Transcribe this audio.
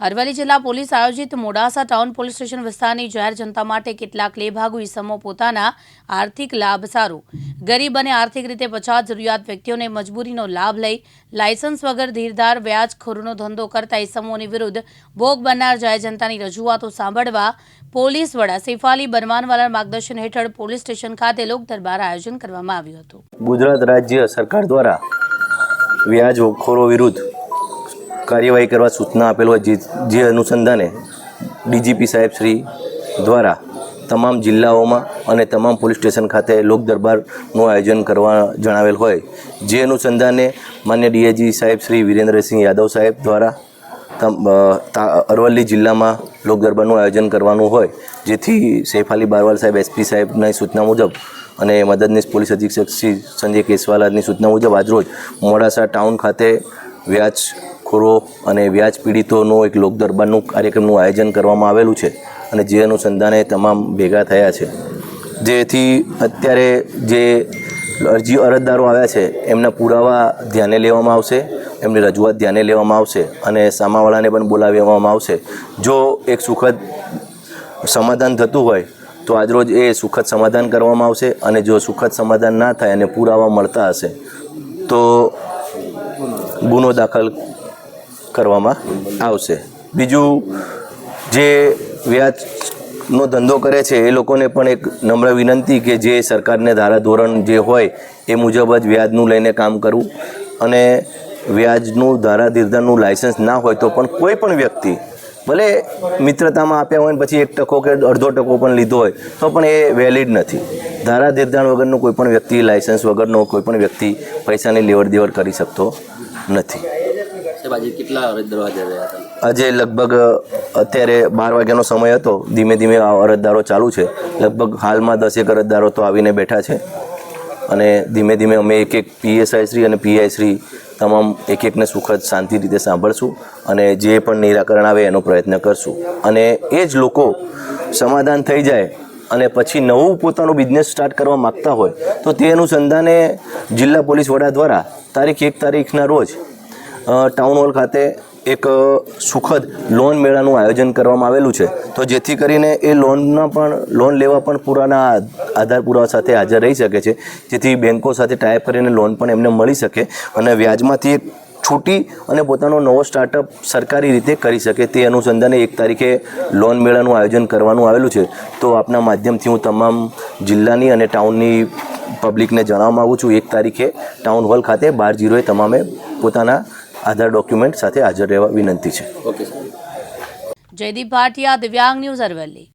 અરવલ્લી જિલ્લા પોલીસ આયોજિત Modasa town police station વિસ્તારની જાહેર જનતા માટે કેટલાક લેભાગુ ઇસમો પોતાના આર્થિક લાભ સારું ગરીબ અને આર્થિક રીતે પછાત જરૂરિયાત વ્યક્તિઓને મજબૂરીનો લાભ લઈ લાયસન્સ વગર ધીરધાર વ્યાજખોરીનો ધંધો કરતા ઇસમોની વિરુદ્ધ ભોગ બનનાર જાહેર જનતાની રજૂઆતો સાંભળવા પોલીસ વડા સૈફ અલી બનવાનવાલાના માર્ગદર્શન હેઠળ પોલીસ સ્ટેશન ખાતે લોક દરબાર આયોજન કરવામાં આવ્યું હતું। ગુજરાત રાજ્ય સરકાર દ્વારા વ્યાજખોરો વિરુદ્ધ કાર્યવાही करवा सूचना आपेल હોય જે અનુસંધાને ડીજીપી સાહેબ શ્રી દ્વારા તમામ જિલ્લાઓમાં અને તમામ પોલીસ સ્ટેશન ખાતે લોક દરબારનું આયોજન કરવા જણાવેલ હોય જે અનુસંધાને માન્ય ડીઆઈજી સાહેબ શ્રી વિરેન્દ્રસિંહ યાદવ સાહેબ દ્વારા અરવલ્લી જિલ્લામાં લોક દરબારનું આયોજન કરવાનું હોય જેથી સૈફ અલી બારવાલ સાહેબ એસપી સાહેબની સૂચના મુજબ અને મદદનીશ પોલીસ અધિક્ષક શ્રી સંજય કેસવાલાની સૂચના મુજબ આજરોજ મોડાસા ટાઉન ખાતે વ્યાજખોરો અને વ્યાજ પીડિતોનો એક લોક દરબારનું કાર્યક્રમનું આયોજન કરવામાં આવેલું છે અને જે અનુસંધાને તમામ ભેગા થયા છે જેથી અત્યારે જે અરજી અરજદારો આવ્યા છે એમના પુરાવા ધ્યાને લેવામાં આવશે, એમની રજૂઆત ધ્યાને લેવામાં આવશે અને સામાવાળાને પણ બોલાવવામાં આવશે। જો એક સુખદ સમાધાન થતું હોય તો આજરોજ એ સુખદ સમાધાન કરવામાં આવશે અને જો સુખદ સમાધાન ના થાય અને પુરાવા મળતા હશે તો ગુનો દાખલ કરવામાં આવશે। બીજું જે વ્યાજનો ધંધો કરે છે એ લોકોને પણ એક નમ્ર વિનંતી કે જે સરકારને ધારાધોરણ જે હોય એ મુજબ જ વ્યાજનું લઈને કામ કરવું અને વ્યાજનું ધારાધીરધારનું લાયસન્સ ના હોય તો પણ કોઈ પણ વ્યક્તિ ભલે મિત્રતામાં આપ્યા હોય ને પછી 1% કે અડધો ટકો પણ લીધો હોય તો પણ એ વેલિડ નથી। ધારાધીરધાર વગરનો કોઈ પણ વ્યક્તિ, લાયસન્સ વગરનો કોઈ પણ વ્યક્તિ પૈસાની લેવડ દેવડ કરી શકતો નથી। આજે લગભગ અત્યારે 12 વાગ્યાનો સમય હતો, ધીમે ધીમે અરજદારો ચાલુ છે। લગભગ હાલમાં 10 અરજદારો તો આવીને બેઠા છે અને ધીમે ધીમે અમે એક પીએસઆઈ શ્રી અને પીઆઈ શ્રી તમામ એકને સુખદ શાંતિ રીતે સાંભળશું અને જે પણ નિરાકરણ આવે એનો પ્રયત્ન કરશું અને એ જ લોકો સમાધાન થઈ જાય અને પછી નવું પોતાનું બિઝનેસ સ્ટાર્ટ કરવા માગતા હોય તો તે અનુસંધાને જિલ્લા પોલીસ વડા દ્વારા તારીખ 1 તારીખના રોજ ટાઉન હોલ ખાતે એક સુખદ લોન મેળાનું આયોજન કરવામાં આવેલું છે તો જેથી કરીને એ લોન લેવા પણ પુરાના આધાર પુરાવા સાથે હાજર રહી શકે છે જેથી બેન્કો સાથે ટાઈપ કરીને લોન પણ એમને મળી શકે અને વ્યાજમાંથી છૂટી અને પોતાનો નવો સ્ટાર્ટઅપ સરકારી રીતે કરી શકે તે અનુસંધાને 1 તારીખે લોન મેળાનું આયોજન કરવાનું આવેલું છે। તો આપના માધ્યમથી હું તમામ જિલ્લાની અને ટાઉનની પબ્લિકને જણાવવા માગું છું 1 તારીખે ટાઉન હોલ ખાતે 12:00 તમામે પોતાના આધાર ડોક્યુમેન્ટ સાથે હાજર રહેવા વિનંતી છે। જયદીપ ભાટિયા, દિવ્યાંગ ન્યૂઝ, અરવલ્લી।